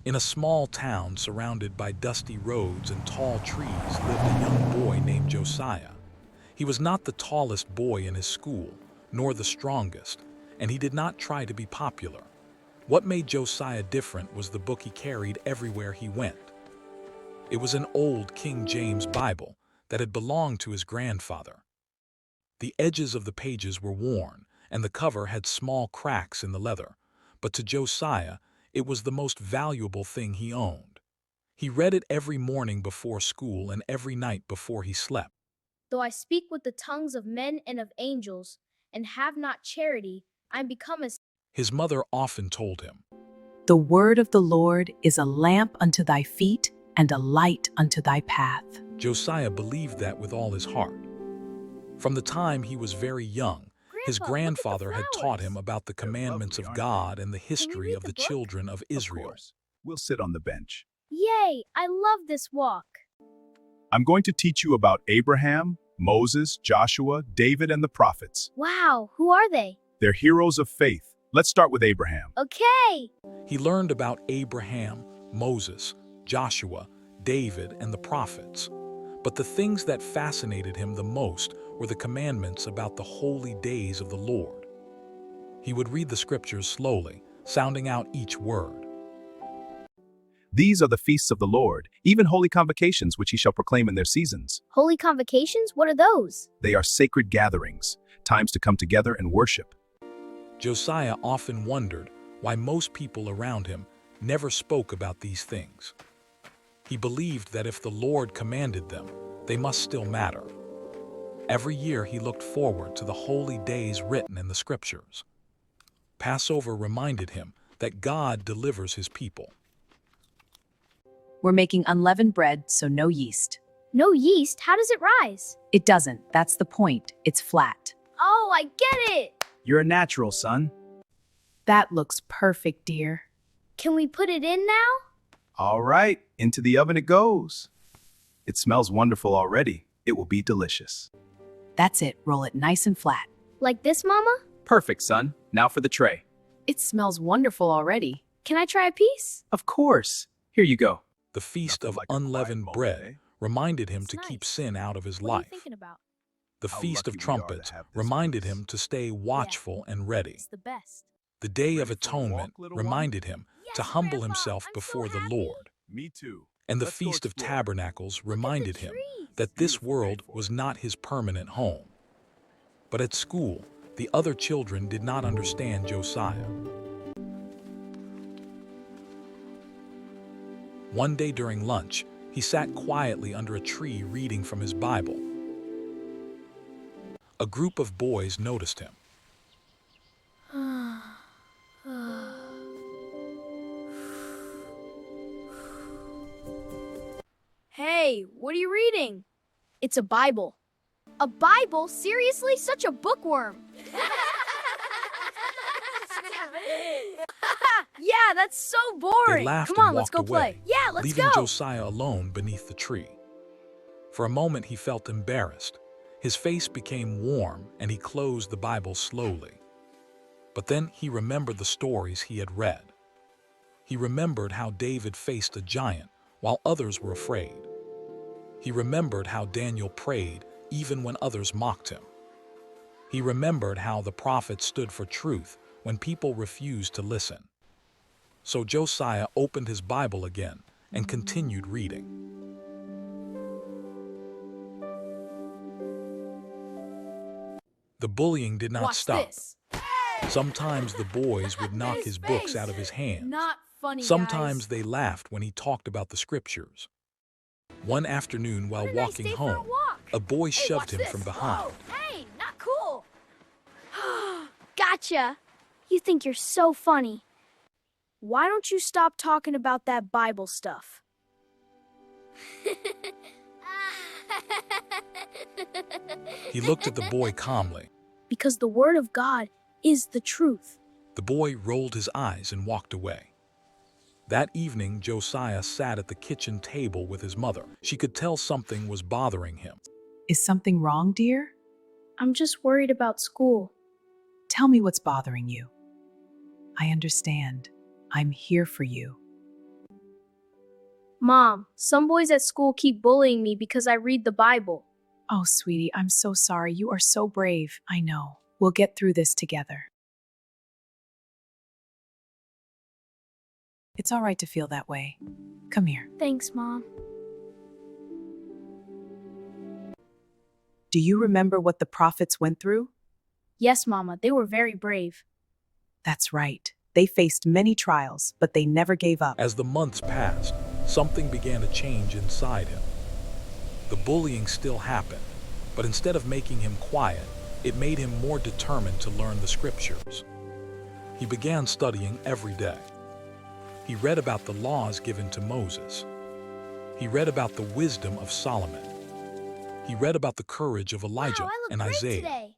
In a small town surrounded by dusty roads and tall trees lived a young boy named Josiah. He was not the tallest boy in his school, nor the strongest, and he did not try to be popular. What made Josiah different was the book he carried everywhere he went. It was an old King James Bible that had belonged to his grandfather. The edges of the pages were worn, and the cover had small cracks in the leather, but to Josiah, it was the most valuable thing he owned. He read it every morning before school and every night before he slept. Though I speak with the tongues of men and of angels, and have not charity, I am become as... His mother often told him, The word of the Lord is a lamp unto thy feet and a light unto thy path. Josiah believed that with all his heart. From the time he was very young, his grandfather had taught him about the commandments of God and the history of the children of Israel. We'll sit on the bench. Yay! I love this walk. I'm going to teach you about Abraham, Moses, Joshua, David, and the prophets. Wow, who are they? They're heroes of faith. Let's start with Abraham. Okay. He learned about Abraham, Moses, Joshua, David, and the prophets. But the things that fascinated him the most were the commandments about the holy days of the Lord. He would read the scriptures slowly, sounding out each word. These are the feasts of the Lord, even holy convocations which he shall proclaim in their seasons. Holy convocations? What are those? They are sacred gatherings, times to come together and worship. Josiah often wondered why most people around him never spoke about these things. He believed that if the Lord commanded them, they must still matter. Every year he looked forward to the holy days written in the scriptures. Passover reminded him that God delivers his people. We're making unleavened bread, so no yeast. No yeast? How does it rise? It doesn't. That's the point. It's flat. Oh, I get it! You're a natural, son. That looks perfect, dear. Can we put it in now? All right, into the oven it goes. It smells wonderful already. It will be delicious. That's it. Roll it nice and flat. Like this, Mama? Perfect, son. Now for the tray. It smells wonderful already. Can I try a piece? Of course. Here you go. The Feast Nothing of like a quiet Unleavened moment, Bread eh? reminded him It's to keep nice. sin out of his What are you life. thinking about? The How Feast of lucky we are to Trumpets have this reminded feast. him to stay watchful and ready. It's the best. The Day of Ready for a walk, Atonement little one? reminded him to Yes, humble Grandpa, himself I'm so before the happy. Lord. Me too. And the Let's go Feast of explore. Tabernacles reminded him trees. that this Beautiful world rainforest. was not his permanent home. But at school, the other children did not understand Josiah. One day during lunch, he sat quietly under a tree reading from his Bible. A group of boys noticed him. Hey, what are you reading? It's a Bible. A Bible? Seriously? Such a bookworm. Yeah, that's so boring. They laughed Come on, and let's walked go away, play. Yeah, let's leaving go. Josiah alone beneath the tree. For a moment he felt embarrassed. His face became warm and he closed the Bible slowly. But then he remembered the stories he had read. He remembered how David faced a giant while others were afraid. He remembered how Daniel prayed even when others mocked him. He remembered how the prophets stood for truth when people refused to listen. So Josiah opened his Bible again and continued reading. The bullying did not Watch stop. this. Sometimes the boys would knock his books out of his hands. Not funny, Sometimes guys. they laughed when he talked about the scriptures. One afternoon while What a nice walking day for a home, walk. a boy Hey, shoved watch him this. from behind. Whoa, hey, not cool. Gotcha. You think you're so funny. Why don't you stop talking about that Bible stuff? He looked at the boy calmly. Because the Word of God is the truth. The boy rolled his eyes and walked away. That evening, Josiah sat at the kitchen table with his mother. She could tell something was bothering him. Is something wrong, dear? I'm just worried about school. Tell me what's bothering you. I understand. I'm here for you. Mom, some boys at school keep bullying me because I read the Bible. Oh, sweetie, I'm so sorry. You are so brave. I know. We'll get through this together. It's all right to feel that way. Come here. Thanks, Mom. Do you remember what the prophets went through? Yes, Mama, they were very brave. That's right. They faced many trials, but they never gave up. As the months passed, something began to change inside him. The bullying still happened, but instead of making him quiet, it made him more determined to learn the scriptures. He began studying every day. He read about the laws given to Moses. He read about the wisdom of Solomon. He read about the courage of Elijah Wow, I look and great Isaiah. today.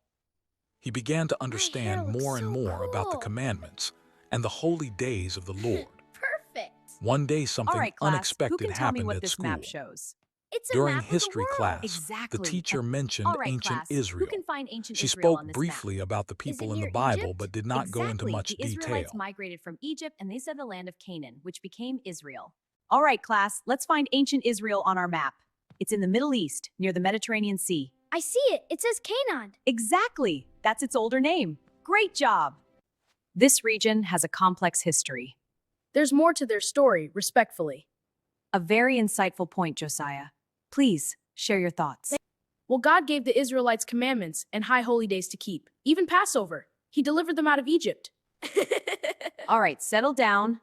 He began to hair understand looks more and so more about the cool. commandments and the holy days of the Lord. Perfect. One day All something right, class. Who unexpected can tell me happened what at this school. map shows? It's a During map history of the world. class, Exactly. the teacher mentioned All right, ancient class. Israel. Who can find ancient She Israel spoke on this briefly about the Is people it in the near Bible Egypt? but did not go into Exactly. much The Israelites detail. migrated from Egypt and they said the land of Canaan, which became Israel. All right, class, let's find ancient Israel on our map. It's in the Middle East, near the Mediterranean Sea. I see it. It says Canaan. Exactly. That's its older name. Great job. This region has a complex history. There's more to their story, respectfully. A very insightful point, Josiah. Please share your thoughts. Well, God gave the Israelites commandments and high holy days to keep, even Passover. He delivered them out of Egypt. All right, settle down.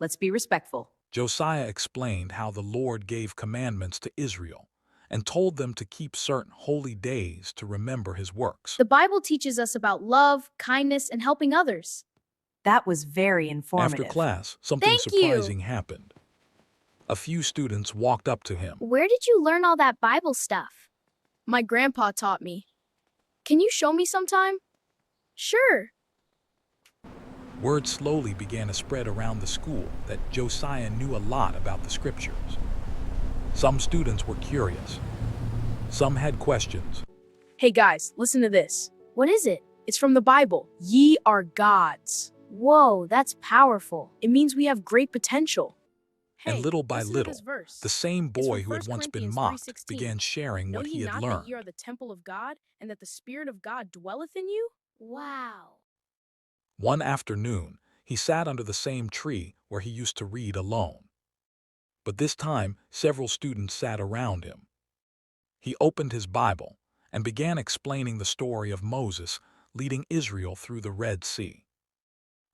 Let's be respectful. Josiah explained how the Lord gave commandments to Israel and told them to keep certain holy days to remember his works. The Bible teaches us about love, kindness, and helping others. That was very After informative. class, something Thank you. surprising happened. A few students walked up to him. Where did you learn all that Bible stuff? My grandpa taught me. Can you show me sometime? Sure. Word slowly began to spread around the school that Josiah knew a lot about the scriptures. Some students were curious. Some had questions. Hey guys, listen to this. What is it? It's from the Bible. Ye are gods. Whoa, that's powerful. It means we have great potential. And little by listen to little, this verse. the same It's boy from who had 1 once been Corinthians mocked 3:16. began sharing Know what he ye had not learned. that ye are the temple of God, and that the Spirit of God dwelleth in you? Wow. One afternoon, he sat under the same tree where he used to read alone. But this time, several students sat around him. He opened his Bible and began explaining the story of Moses leading Israel through the Red Sea.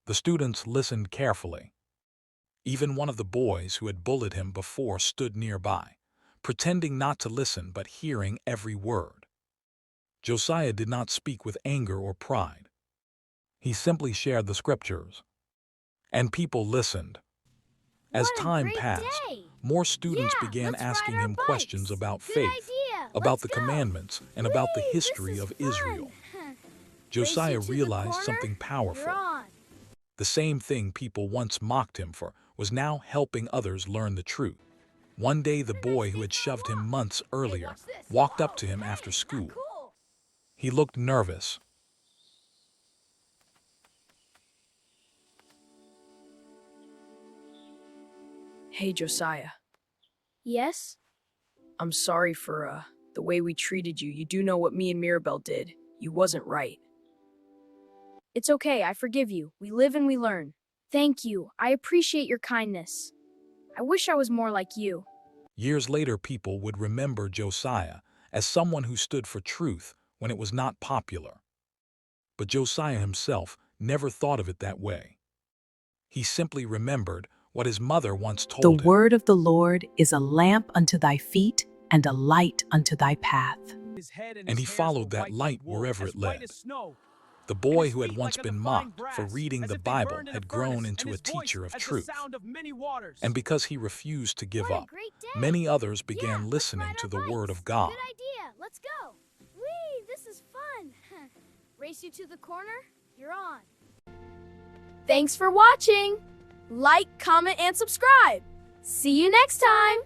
The students listened carefully. Even one of the boys who had bullied him before stood nearby, pretending not to listen but hearing every word. Josiah did not speak with anger or pride. He simply shared the scriptures. And people listened. As What a time great passed, day. more students Yeah, began let's ride asking our him bikes. questions about Good faith, idea. about Let's the go. commandments, and about the Whee, this history is of fun. Israel. Race Josiah you to the realized corner. something powerful. You're on. The same thing people once mocked him for was now helping others learn the truth. One day, the boy who had shoved him months earlier walked up to him after school. Cool. He looked nervous. Hey, Josiah. Yes? I'm sorry for, the way we treated you. You do know what me and Mirabelle did. You wasn't right. It's okay. I forgive you. We live and we learn. Thank you. I appreciate your kindness. I wish I was more like you. Years later, people would remember Josiah as someone who stood for truth when it was not popular. But Josiah himself never thought of it that way. He simply remembered what his mother once The told him. word of the Lord is a lamp unto thy feet and a light unto thy path. And he followed that light wherever it led. The boy who had once been mocked for reading the Bible had grown into a teacher of truth. And because he refused to give What a up, great day. many others Yeah, began let's listening ride to our the Word bikes. of God. Good idea. Let's go. Whee, this is fun. Race you to the corner. You're on. Thanks for watching. Like, comment, and subscribe. See you next time.